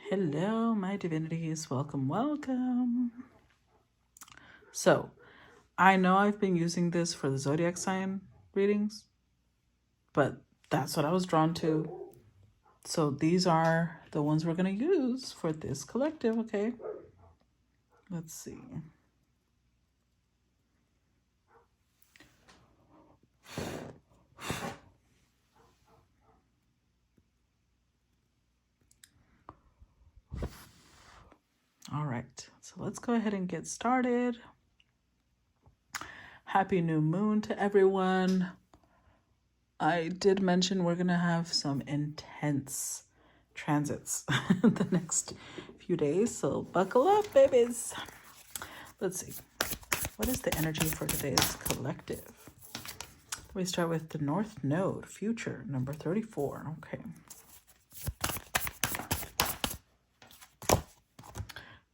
Hello, my divinities. Welcome, welcome. So, I know I've been using this for the zodiac sign readings, but that's what I was drawn to. So, these are the ones we're going to use for this collective, okay? Let's see. All right, so let's go ahead and get started. Happy new moon to everyone. I did mention we're going to have some intense transits the next few days, so buckle up, babies. Let's see. What is the energy for today's collective? We start with the North Node, future, number 34. Okay.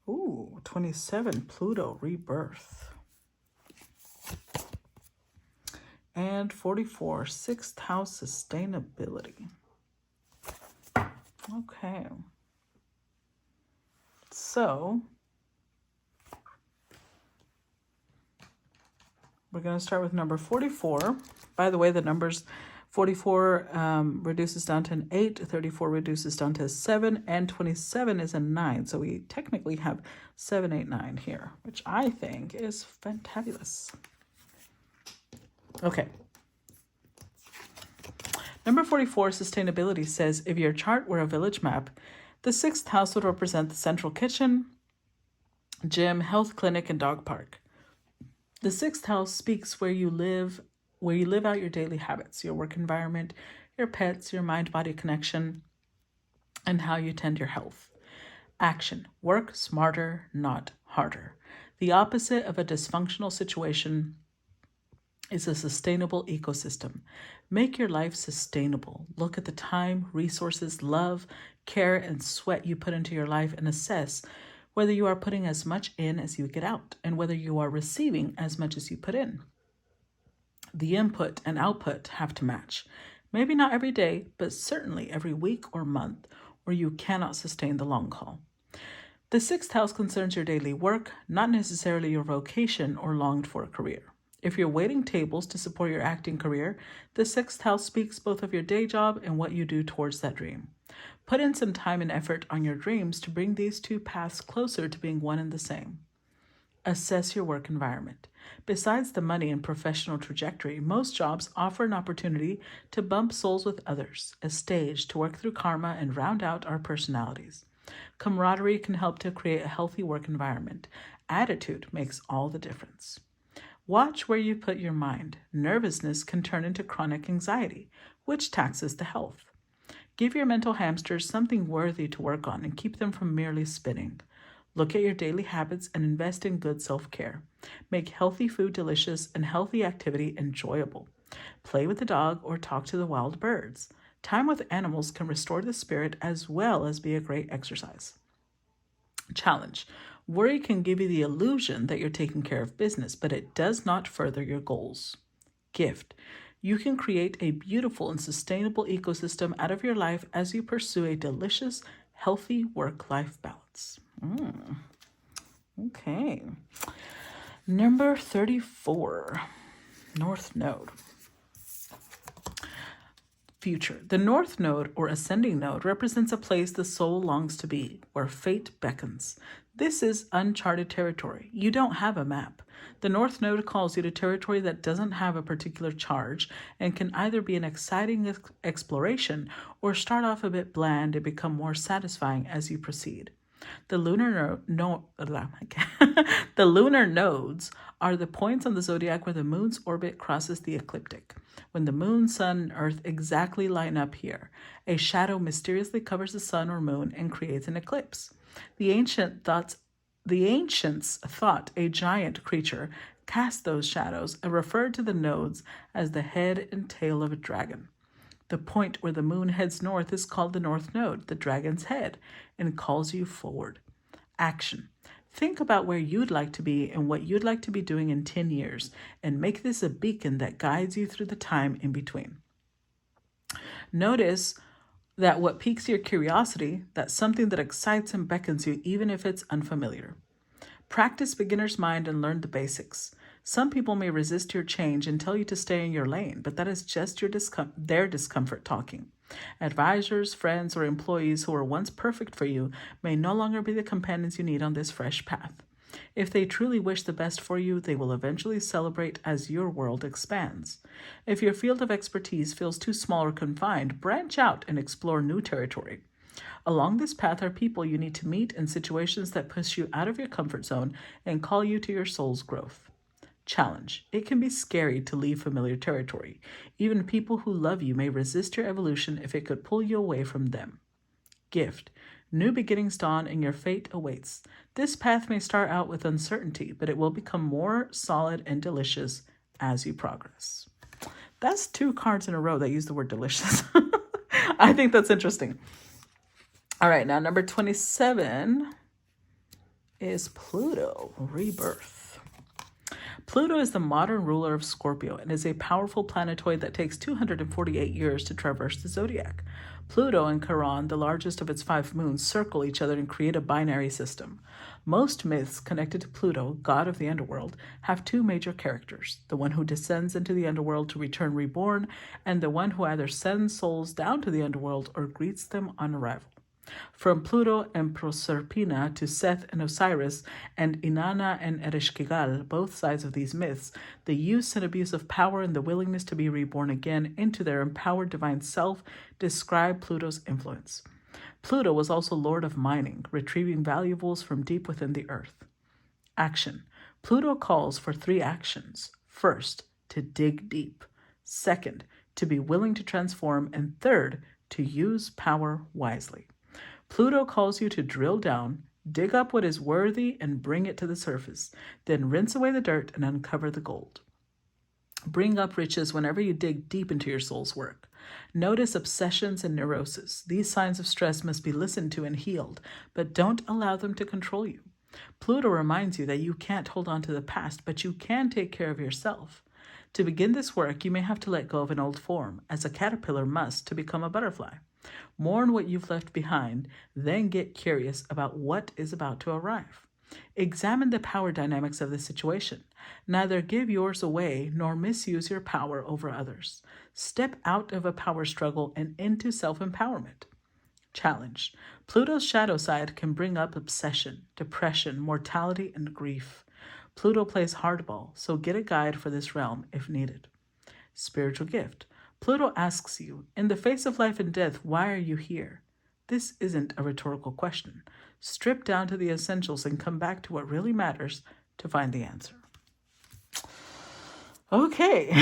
Ooh, 27, Pluto, rebirth. And 44, 6th house, sustainability. Okay. So, we're going to start with number 44. By the way, the numbers 44 reduces down to an 8, 34 reduces down to a 7, and 27 is a 9. So we technically have 7, 8, 9 here, which I think is fantabulous. Okay. Number 44, sustainability, says, if your chart were a village map, the 6th house would represent the central kitchen, gym, health clinic, and dog park. The 6th house speaks where you live out your daily habits, your work environment, your pets, your mind-body connection, and how you tend your health. Action. Work smarter, not harder. The opposite of a dysfunctional situation is a sustainable ecosystem. Make your life sustainable. Look at the time, resources, love, care, and sweat you put into your life and assess whether you are putting as much in as you get out and whether you are receiving as much as you put in. The input and output have to match. Maybe not every day, but certainly every week or month, or you cannot sustain the long haul. The 6th house concerns your daily work, not necessarily your vocation or longed for career. If you're waiting tables to support your acting career, the 6th house speaks both of your day job and what you do towards that dream. Put in some time and effort on your dreams to bring these two paths closer to being one and the same. Assess your work environment. Besides the money and professional trajectory, most jobs offer an opportunity to bump souls with others, a stage to work through karma and round out our personalities. Camaraderie can help to create a healthy work environment. Attitude makes all the difference. Watch where you put your mind. Nervousness can turn into chronic anxiety, which taxes the health. Give your mental hamsters something worthy to work on and keep them from merely spinning. Look at your daily habits and invest in good self-care. Make healthy food delicious and healthy activity enjoyable. Play with the dog or talk to the wild birds. Time with animals can restore the spirit as well as be a great exercise. Challenge. Worry can give you the illusion that you're taking care of business, but it does not further your goals. Gift. You can create a beautiful and sustainable ecosystem out of your life as you pursue a delicious, healthy work-life balance. Okay. Number 34, North Node. Future. The North Node, or ascending node, represents a place the soul longs to be, where fate beckons. This is uncharted territory. You don't have a map. The North Node calls you to territory that doesn't have a particular charge and can either be an exciting exploration or start off a bit bland and become more satisfying as you proceed. The lunar the lunar nodes are the points on the zodiac where the moon's orbit crosses the ecliptic. When the moon, sun, and earth exactly line up here, a shadow mysteriously covers the sun or moon and creates an eclipse. The ancients thought a giant creature cast those shadows and referred to the nodes as the head and tail of a dragon. The point where the moon heads north is called the North Node, the dragon's head, and calls you forward. Action. Think about where you'd like to be and what you'd like to be doing in 10 years, and make this a beacon that guides you through the time in between. Notice that what piques your curiosity, that's something that excites and beckons you even if it's unfamiliar. Practice beginner's mind and learn the basics. Some people may resist your change and tell you to stay in your lane, but that is just their discomfort talking. Advisors, friends, or employees who were once perfect for you may no longer be the companions you need on this fresh path. If they truly wish the best for you, they will eventually celebrate as your world expands. If your field of expertise feels too small or confined, branch out and explore new territory. Along this path are people you need to meet and situations that push you out of your comfort zone and call you to your soul's growth. Challenge. It can be scary to leave familiar territory. Even people who love you may resist your evolution if it could pull you away from them. Gift. New beginnings dawn and your fate awaits. This path may start out with uncertainty, but it will become more solid and delicious as you progress. That's 2 cards in a row that use the word delicious. I think that's interesting. All right, now number 27 is Pluto, rebirth. Pluto is the modern ruler of Scorpio and is a powerful planetoid that takes 248 years to traverse the zodiac. Pluto and Chiron, the largest of its 5 moons, circle each other and create a binary system. Most myths connected to Pluto, god of the underworld, have 2 major characters, the one who descends into the underworld to return reborn, and the one who either sends souls down to the underworld or greets them on arrival. From Pluto and Proserpina to Seth and Osiris, and Inanna and Ereshkigal, both sides of these myths, the use and abuse of power and the willingness to be reborn again into their empowered divine self describe Pluto's influence. Pluto was also lord of mining, retrieving valuables from deep within the earth. Action. Pluto calls for 3 actions. First, to dig deep. Second, to be willing to transform. And third, to use power wisely. Pluto calls you to drill down, dig up what is worthy, and bring it to the surface. Then rinse away the dirt and uncover the gold. Bring up riches whenever you dig deep into your soul's work. Notice obsessions and neurosis. These signs of stress must be listened to and healed, but don't allow them to control you. Pluto reminds you that you can't hold on to the past, but you can take care of yourself. To begin this work, you may have to let go of an old form, as a caterpillar must to become a butterfly. Mourn what you've left behind, then get curious about what is about to arrive. Examine the power dynamics of the situation. Neither give yours away nor misuse your power over others. Step out of a power struggle and into self-empowerment. Challenge. Pluto's shadow side can bring up obsession, depression, mortality, and grief. Pluto plays hardball, so get a guide for this realm if needed. Spiritual gift. Pluto asks you, in the face of life and death, why are you here? This isn't a rhetorical question. Strip down to the essentials and come back to what really matters to find the answer. Okay,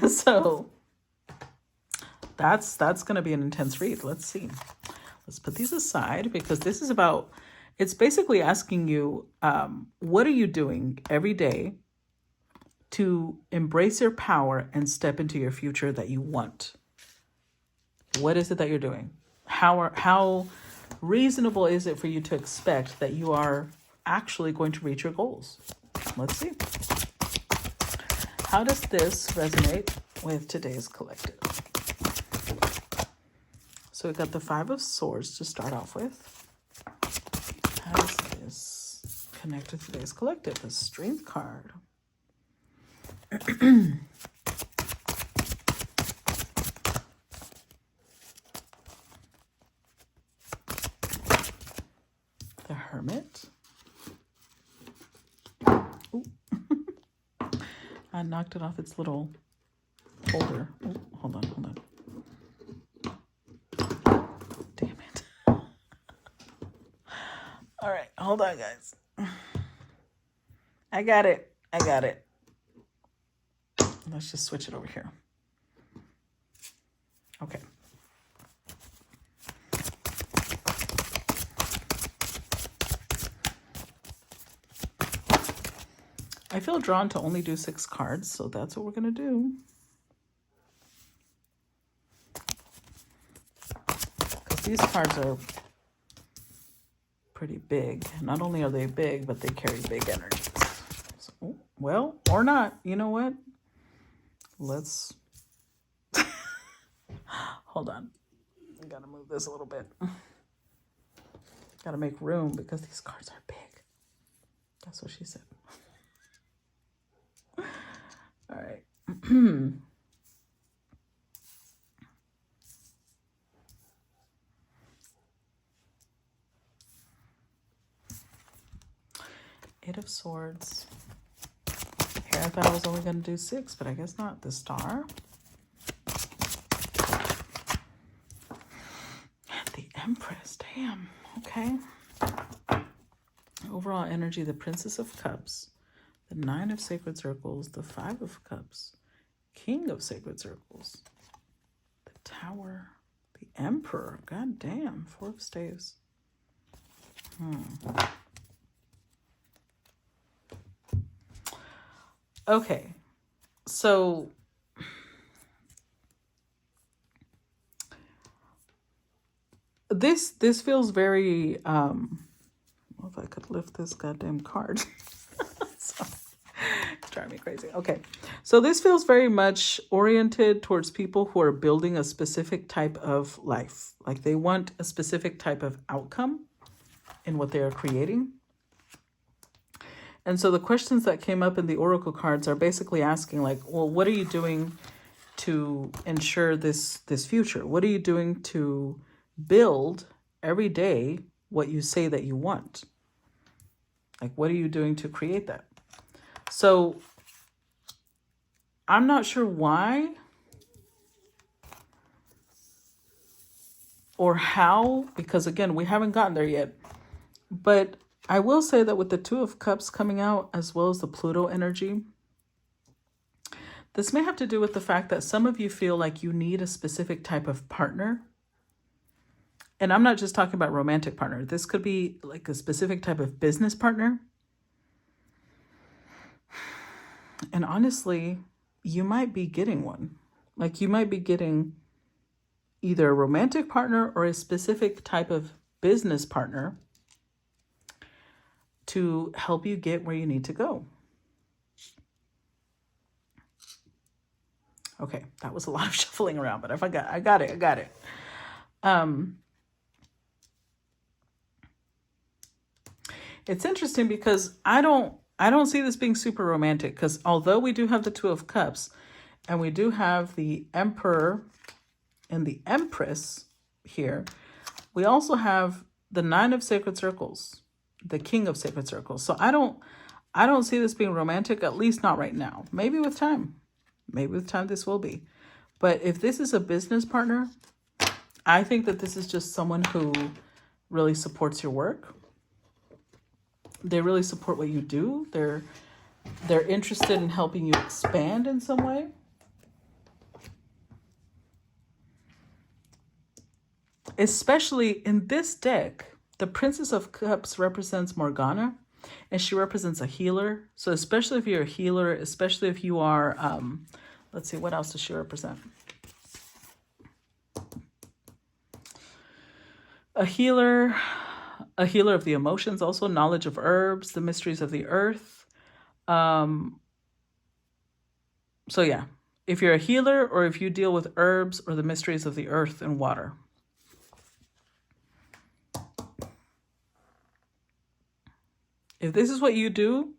so that's going to be an intense read. Let's see. Let's put these aside because this is about, it's basically asking you, what are you doing every day to embrace your power and step into your future that you want? What is it that you're doing? How reasonable is it for you to expect that you are actually going to reach your goals? Let's see. How does this resonate with today's collective? So we've got the 5 of Swords to start off with. How does this connect with today's collective? The Strength card. The Hermit. Ooh. I knocked it off its little holder. Ooh, hold on. Damn it. All right, hold on, guys. I got it. Let's just switch it over here. Okay. I feel drawn to only do 6 cards, so that's what we're going to do. Because these cards are pretty big. Not only are they big, but they carry big energies. So, well, or not. You know what? Let's... Hold on. gotta move this a little bit. Gotta make room because these cards are big. That's what she said. All right. Eight of Swords. Here I thought I was only going to do 6, but I guess not. The Star. And the Empress. Damn. Okay. Overall energy, the Princess of Cups. The 9 of Sacred Circles. The 5 of Cups. King of Sacred Circles. The Tower. The Emperor. God damn. 4 of Staves. Okay, so this feels very well, if I could lift this goddamn card. So, it's driving me crazy. Okay, so this feels very much oriented towards people who are building a specific type of life. Like they want a specific type of outcome in what they are creating. And so the questions that came up in the Oracle cards are basically asking like, well, what are you doing to ensure this future? What are you doing to build every day what you say that you want? Like, what are you doing to create that? So I'm not sure why or how, because again, we haven't gotten there yet. But I will say that with the 2 of Cups coming out, as well as the Pluto energy, this may have to do with the fact that some of you feel like you need a specific type of partner. And I'm not just talking about romantic partner. This could be like a specific type of business partner. And honestly, you might be getting one. Like you might be getting either a romantic partner or a specific type of business partner to help you get where you need to go. Okay, that was a lot of shuffling around, but if I got it. It's interesting because I don't see this being super romantic, because although we do have the 2 of Cups and we do have the Emperor and the Empress here, we also have the 9 of Sacred Circles, the King of Sacred Circles. So I don't see this being romantic, at least not right now. Maybe with time. Maybe with time this will be. But if this is a business partner, I think that this is just someone who really supports your work. They really support what you do. They're interested in helping you expand in some way. Especially in this deck, the Princess of Cups represents Morgana, and she represents a healer. So especially if you're a healer, especially if you are, let's see, what else does she represent? A healer of the emotions, also knowledge of herbs, the mysteries of the earth. So yeah, if you're a healer or if you deal with herbs or the mysteries of the earth and water. If this is what you do,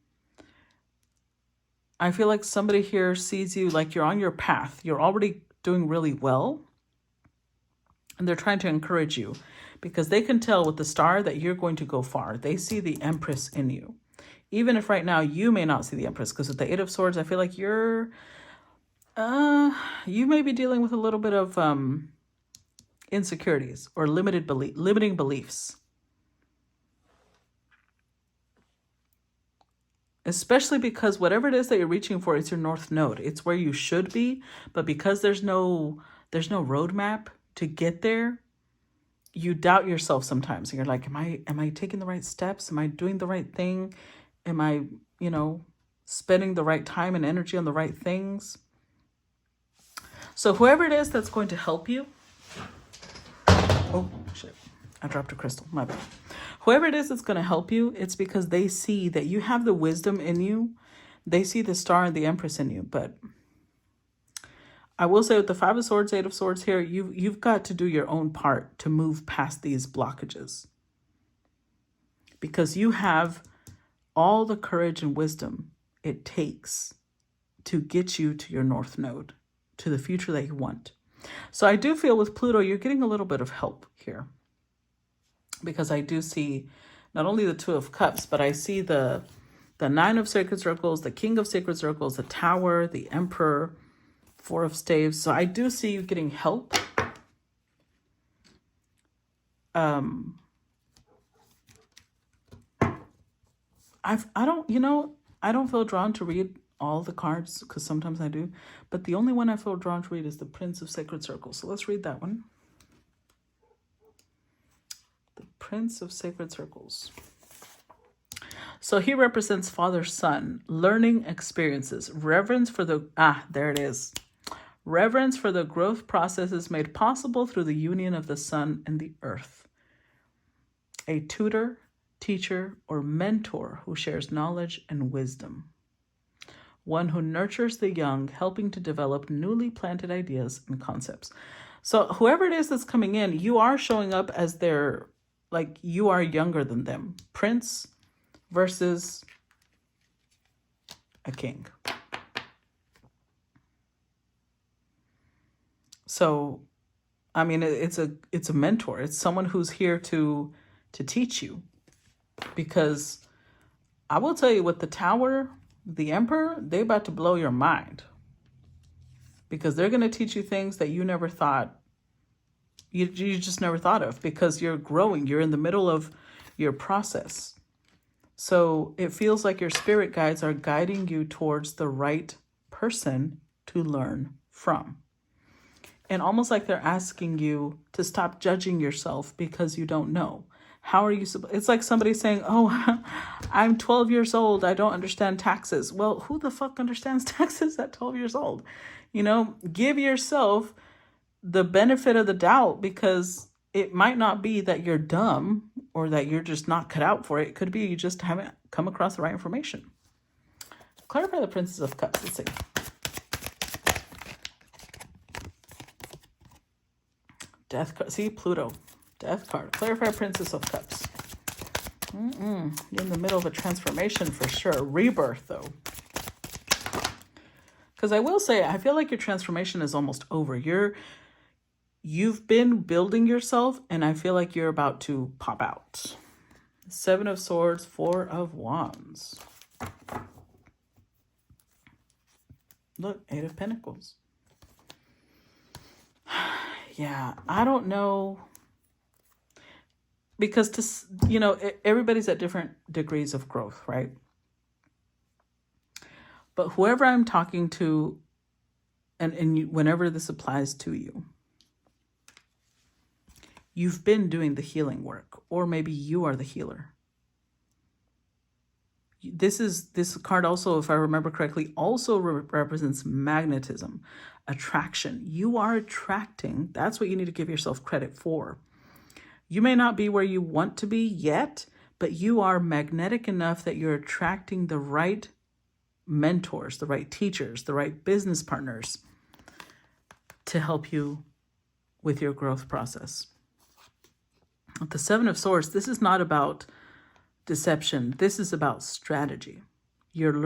I feel like somebody here sees you like you're on your path. You're already doing really well. And they're trying to encourage you because they can tell with the Star that you're going to go far. They see the Empress in you. Even if right now you may not see the Empress, because with the 8 of Swords, I feel like you may be dealing with a little bit of insecurities or limiting beliefs. Especially because whatever it is that you're reaching for, it's your North Node. It's where you should be, but because there's no roadmap to get there, you doubt yourself sometimes. And you're like, am I taking the right steps? Am I doing the right thing? Am I, spending the right time and energy on the right things? So whoever it is that's going to help you, oh shit, I dropped a crystal, my bad. Whoever it is that's going to help you, it's because they see that you have the wisdom in you. They see the Star and the Empress in you. But I will say with the Five of Swords, Eight of Swords here, you've got to do your own part to move past these blockages. Because you have all the courage and wisdom it takes to get you to your North Node, to the future that you want. So I do feel with Pluto, you're getting a little bit of help here. Because I do see not only the Two of Cups, but I see the Nine of Sacred Circles, the King of Sacred Circles, the Tower, the Emperor, Four of Staves. So I do see you getting help. I don't feel drawn to read all the cards because sometimes I do, but the only one I feel drawn to read is the Prince of Sacred Circles. So let's read that one. The Prince of Sacred Circles. So he represents father-son, learning experiences, reverence for the, there it is. Reverence for the growth processes made possible through the union of the sun and the earth. A tutor, teacher, or mentor who shares knowledge and wisdom. One who nurtures the young, helping to develop newly planted ideas and concepts. So whoever it is that's coming in, you are showing up as their, like you are younger than them. Prince versus a king. So, I mean, it's a mentor. It's someone who's here to teach you. Because I will tell you, with the Tower, the Emperor, they're about to blow your mind. Because they're going to teach you things that you never thought, you just never thought of. Because you're growing. You're in the middle of your process. So it feels like your spirit guides are guiding you towards the right person to learn from. And almost like they're asking you to stop judging yourself because you don't know. How are you? It's like somebody saying, oh, I'm 12 years old. I don't understand taxes. Well, who the fuck understands taxes at 12 years old? You know, give yourself the benefit of the doubt, because it might not be that you're dumb or that you're just not cut out for it. It could be you just haven't come across the right information. Clarify the Princess of Cups. Let's see. Death card. See, Pluto. Death card. Clarify Princess of Cups. You're in the middle of a transformation for sure. Rebirth, though. Because I will say, I feel like your transformation is almost over. You've been building yourself, and I feel like you're about to pop out. Seven of Swords, Four of Wands. Look, Eight of Pentacles. Yeah, I don't know. Because, everybody's at different degrees of growth, right? But whoever I'm talking to, and whenever this applies to you, you've been doing the healing work, or maybe you are the healer. This card also, if I remember correctly, also represents magnetism, attraction. You are attracting. That's what you need to give yourself credit for. You may not be where you want to be yet, but you are magnetic enough that you're attracting the right mentors, the right teachers, the right business partners to help you with your growth process. With the Seven of Swords, this is not about deception. This is about strategy. You're learning